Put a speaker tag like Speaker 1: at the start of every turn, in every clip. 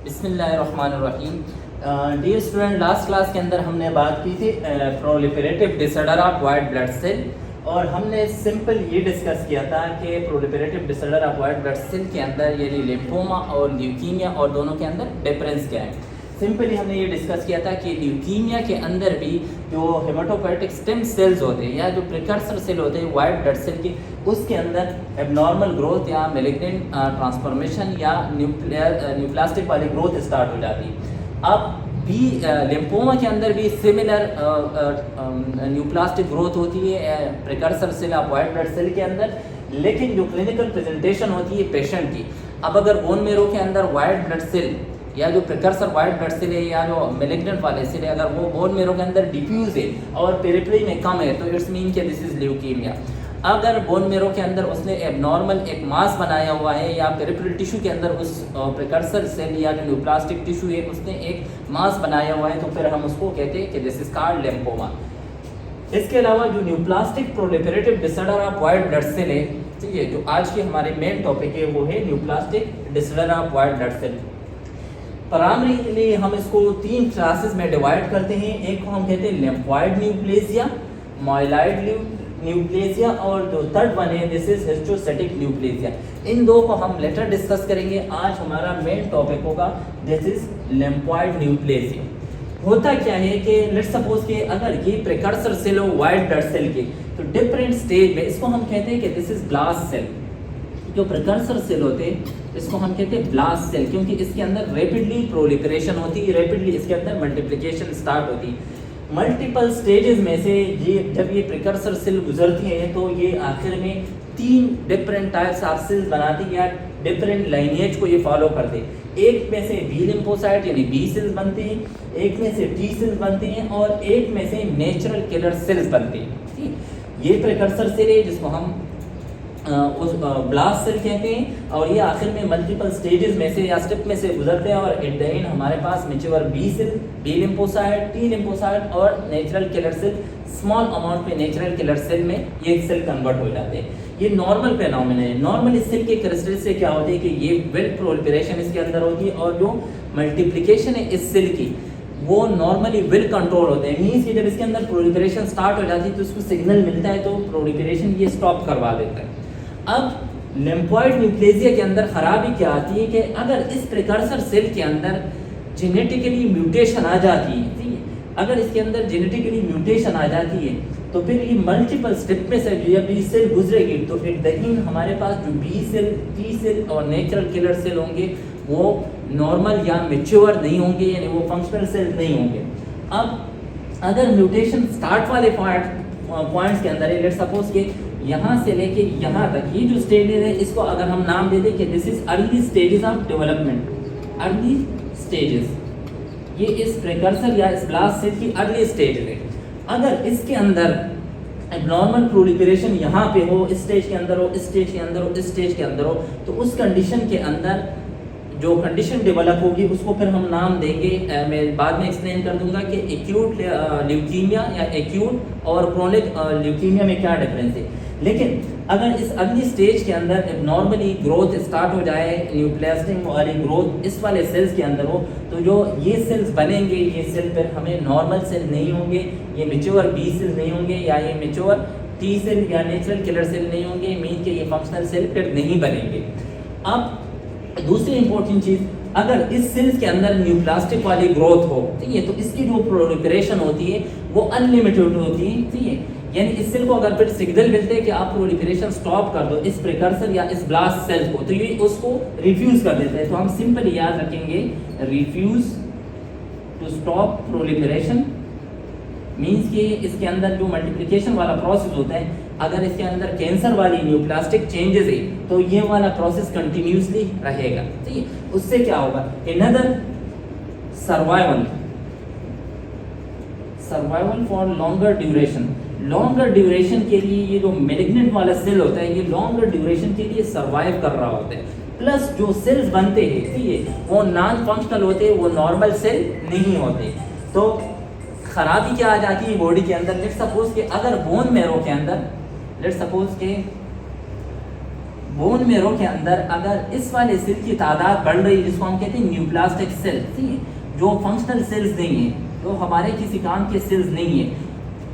Speaker 1: बिस्मिल्लाहिर्रहमानिर्रहीम। Dear student, last class के अंदर हमने बात की थी proliferative disorder of white blood cell, और हमने सिंपल ये डिस्कस किया था कि proliferative disorder of white blood cell के अंदर यानी लिम्फोमा और ल्यूकीमिया और दोनों के अंदर डिफरेंस क्या है। सिंपली हमने ये डिस्कस किया था कि ल्यूकीमिया के अंदर भी जो हेमाटोपोइटिक स्टेम सेल्स होते हैं या जो प्रिकर्सर सेल होते हैं वाइट ब्लड सेल के, उसके अंदर एबनॉर्मल ग्रोथ या मेलिग्नेंट ट्रांसफॉर्मेशन या न्यूप्लास्टिक वाली ग्रोथ स्टार्ट हो जाती है। अब भी लिम्फोमा के अंदर भी सिमिलर न्यूप्लास्टिक ग्रोथ होती है precursor cell of white blood cell के अंदर, लेकिन जो क्लिनिकल प्रेजेंटेशन होती है पेशेंट की, अब अगर बोन मेरो के अंदर वाइट ब्लड सेल या जो प्रिकर्सर वाइट ब्लड सेल है या जो मेलिग्नेंट वाले सेल है, अगर वो बोन मेरो के अंदर डिफ्यूज है और पेरिफेरी में कम है, तो इट्स मीन कि दिस इज ल्यूकीमिया। अगर बोन मेरो के अंदर उसने एबनॉर्मल एक मास बनाया हुआ है या पेरिफेरल टिश्यू के अंदर उस प्रिकर्सर सेल या जो न्यूप्लास्टिक टिश्यू है उसने एक मास बनाया हुआ है, तो फिर हम उसको कहते हैं कि दिस इज कॉल्ड लिम्फोमा। इसके अलावा जो neoplastic proliferative disorder of white blood cell है, ठीक है, जो आज के हमारे मेन टॉपिक है वो है neoplastic disorder of white blood cell. Primarily हम इसको 3 क्लासेस में डिवाइड करते हैं। एक को हम कहते हैं लिम्फोइड न्यूप्लेसिया, माइलॉइड न्यूप्लेसिया, और जो थर्ड वन है दिस इज हिस्टोसिटिक न्यूप्लेसिया। इन दो को हम लेटर डिस्कस करेंगे। आज हमारा मेन टॉपिक होगा दिस इज लिम्फोइड न्यूप्लेसिया। होता क्या है कि लेट्स सपोज कि अगर ये प्रिकर्सर सेल हो वाइट ब्लड सेल के, तो डिफरेंट स्टेज में इसको हम कहते हैं कि दिस इज ब्लास्ट सेल। जो प्रिकर्सर सेल होते हैं इसको हम कहते हैं ब्लास्ट सेल, क्योंकि इसके अंदर रैपिडली प्रोलिफरेशन होती है, रैपिडली इसके अंदर मल्टीप्लिकेशन स्टार्ट होती है। मल्टीपल स्टेजेस में से ये जब ये प्रिकर्सर सेल गुजरती है तो ये आखिर में 3 डिफरेंट टाइप्स ऑफ सेल्स बनाती है या डिफरेंट लाइनेज को ये फॉलो करते हैं। एक में से बी लिम्फोसाइट यानी बी सेल्स बनते हैं, एक में से टी सेल्स बनते हैं, और एक में से नेचुरल किलर सेल्स बनते हैं। ये प्रिकर्सर सेल है जिसको हम उस ब्लास्ट सेल कहते हैं, और ये आखिर में मल्टीपल स्टेजेस में से या स्टेप में से गुजरते हैं, और एट द एंड हमारे पास mature B cell, B lymphocyte, T lymphocyte और natural killer cell, small amount में नेचुरल किलर सेल में ये सेल कन्वर्ट हो जाते हैं। ये नॉर्मल फेनोमेना है। नॉर्मल इस सेल के कैरेक्टरिस्टिक क्या होते हैं कि ये वेल प्रोलिफरेशन इसके अंदर होती है, और जो मल्टीप्लिकेशन है इस सेल की वो नॉर्मली विल कंट्रोल होते हैं। मीन्स कि जब इसके अंदर प्रोलिफरेशन स्टार्ट हो जाती है तो उसको सिग्नल मिलता है, तो प्रोलिफरेशन ये स्टॉप करवा देता है। अब लिम्फोइड न्यूप्लेसिया के अंदर खराबी क्या आती है कि अगर इस प्रिकर्सर सेल के अंदर जेनेटिकली म्यूटेशन आ जाती है, ठीक है, अगर इसके अंदर जेनेटिकली म्यूटेशन आ जाती है तो फिर ये मल्टीपल स्टेप में से जब ये सेल गुजरेगी तो एट द एंड हमारे पास जो बी सेल, टी सेल और नेचुरल किलर सेल होंगे वो नॉर्मल या मेच्योर नहीं होंगे, यानी वो फंक्शनल सेल नहीं होंगे। अब अगर म्यूटेशन स्टार्ट वाले पॉइंट्स के अंदर है, लेट्स सपोज के यहाँ से लेके यहाँ तक ये जो स्टेजेस है इसको अगर हम नाम दे दें कि this is early stages of development, early stages, ये इस प्रिकर्सर या इस ब्लास्ट सेल की अर्ली स्टेज है। अगर इसके अंदर एबनॉर्मल प्रोलिफरेशन यहाँ पे हो, इस स्टेज के अंदर हो, इस स्टेज के अंदर हो, इस स्टेज के अंदर हो, तो उस कंडीशन के अंदर जो कंडीशन डेवलप होगी उसको फिर हम नाम देंगे, मैं बाद में एक्सप्लेन कर दूंगा कि एक्यूट ल्यूकीमिया या एक्यूट और क्रोनिक ल्यूकीमिया में क्या डिफरेंस है। लेकिन अगर इस अगली स्टेज के अंदर नॉर्मली ग्रोथ स्टार्ट हो जाए, न्यूप्लास्टिक वाली ग्रोथ इस वाले सेल्स के अंदर हो, तो जो ये सेल्स बनेंगे ये सेल फिर हमें नॉर्मल सेल नहीं होंगे, ये मेच्योर बी सेल नहीं होंगे, या ये मेच्योर टी सेल या नेचुरल किलर सेल नहीं होंगे, मीन के ये फंक्शनल सेल फिर नहीं बनेंगे। अब दूसरी इंपॉर्टेंट चीज़, अगर इस सेल्स के अंदर न्यूप्लास्टिक वाली ग्रोथ हो, ठीक है, तो इसकी जो प्रोलिफरेशन होती है वो अनलिमिटेड होती है, ठीक है, यानी इस सेल को अगर फिर सिग्नल मिलते हैं कि आप प्रोलिफरेशन स्टॉप कर दो इस प्रिकर्सर या इस ब्लास्ट सेल को, तो ये उसको रिफ्यूज कर देते हैं। तो हम सिंपली याद रखेंगे refuse to stop proliferation, means कि इसके अंदर जो मल्टीप्लिकेशन वाला प्रोसेस होता है, अगर इसके अंदर कैंसर वाली न्यूप्लास्टिक चेंजेस है तो ये वाला प्रोसेस कंटिन्यूसली रहेगा, ठीक है। उससे क्या होगा, another survival for longer duration, longer duration के लिए ये जो मेलिग्नेंट वाला सेल होता है ये लॉन्गर ड्यूरेशन के लिए सर्वाइव कर रहा होता है। प्लस जो सेल्स बनते हैं, ठीक है, वो नॉन फंक्शनल होते हैं, वो नॉर्मल सेल नहीं होते। तो खराबी क्या आ जाती है बॉडी के अंदर, लेट्स सपोज कि अगर बोन मेरो के अंदर, लेट्स सपोज के बोन मेरो के अंदर अगर इस वाले सेल की तादाद बढ़ रही है, जिसको हम कहते हैं न्यूप्लास्टिक सेल, ठीक है, जो फंक्शनल सेल्स नहीं है, जो हमारे किसी काम के सेल्स नहीं है,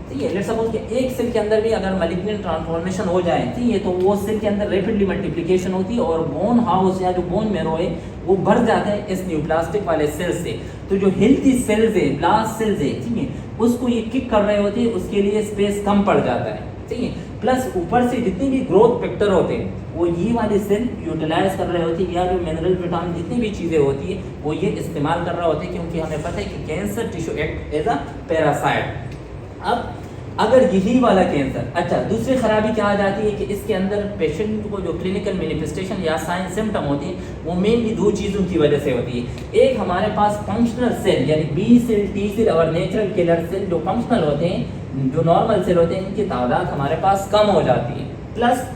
Speaker 1: ठीक है, लेट्स सपोज कि एक सेल के अंदर भी अगर मैलिग्नेंट ट्रांसफॉर्मेशन हो जाए, ठीक है, तो वो सेल के अंदर रैपिडली मल्टीप्लिकेशन होती है और बोन हाउस या जो बोन मेरो है वो बढ़ जाता है इस न्यूप्लास्टिक वाले सेल से। तो जो हेल्थी सेल्स है, ब्लास्ट सेल्स है, ठीक है, उसको ये किक कर रहे होते हैं, उसके लिए स्पेस कम पड़ जाता है, ठीक है। प्लस ऊपर से जितने भी ग्रोथ फैक्टर होते हैं वो ये वाले सेल यूटिलाइज कर रहे होते हैं, या जो मिनरल विटामिन जितनी भी चीज़ें होती है वो ये इस्तेमाल कर रहे होते हैं, क्योंकि हमें पता है कि cancer tissue act as a parasite. अब अगर यही वाला कैंसर, अच्छा दूसरी खराबी क्या आ जाती है कि इसके अंदर पेशेंट को जो क्लिनिकल मैनिफेस्टेशन या साइन सिम्टम होती है वो मेनली दो चीज़ों की वजह से होती है। एक हमारे पास फंक्शनल सेल यानी बी सेल, टी सेल और नेचुरल किलर सेल जो फंक्शनल होते हैं, जो नॉर्मल सेल होते हैं, इनकी तादाद हमारे पास कम हो जाती है। प्लस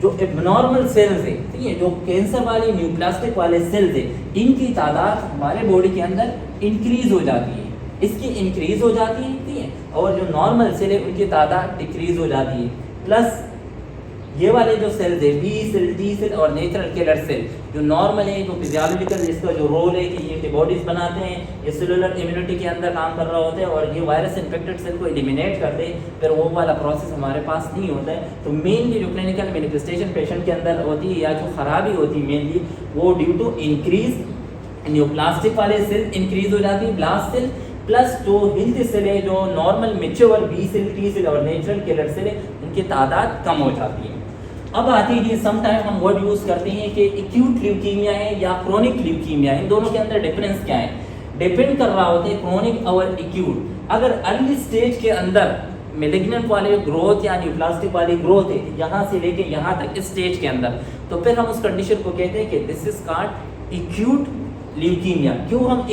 Speaker 1: जो एबनॉर्मल सेल्स है, ठीक है, जो कैंसर वाले न्यूप्लास्टिक वाले सेल्स है, इनकी तादाद हमारे बॉडी के अंदर इंक्रीज हो जाती है, इसकी इंक्रीज हो जाती है, ठीक है, और जो नॉर्मल सेल है उनकी तादाद डिक्रीज हो जाती है। प्लस ये वाले जो सेल्स है बी सेल, टी सेल और नेचुरल किलर सेल जो नॉर्मल है, जो फिजियोलॉजिकल इसका जो रोल है कि ये एंटीबॉडीज बनाते हैं, ये सेलुलर इम्यूनिटी के अंदर काम कर रहा होता है और ये वायरस इन्फेक्टेड सेल को एलिमिनेट करते हैं, फिर वो वाला प्रोसेस हमारे पास नहीं होता है। तो मेनली जो क्लिनिकल मैनिफेस्टेशन पेशेंट के अंदर होती है या जो खराबी होती है मेनली वो ड्यू टू इंक्रीज न्यूप्लास्टिक वाले सेल इंक्रीज हो जाती है, ब्लास्ट सेल, प्लस जो हेल्थी सेल है, जो normal mature B cell, T cell और नेचुरल किलर सेल है, उनकी तादाद कम हो जाती है। अब आती है समटाइम हम वर्ड यूज़ करते हैं कि एक्यूट ल्यूकीमिया है या क्रोनिक ल्यूकीमिया है, इन दोनों के अंदर डिफरेंस क्या है? डिपेंड कर रहा होता है क्रोनिक और एक्यूट। अगर अर्ली स्टेज के अंदर मेलिग्नेंट वाले ग्रोथ या न्यूप्लास्टिक वाली ग्रोथ है यहाँ से लेके यहाँ तक इस स्टेज के अंदर, तो फिर हम उस कंडीशन को कहते हैं कि this is called acute leukaemia. क्यों हम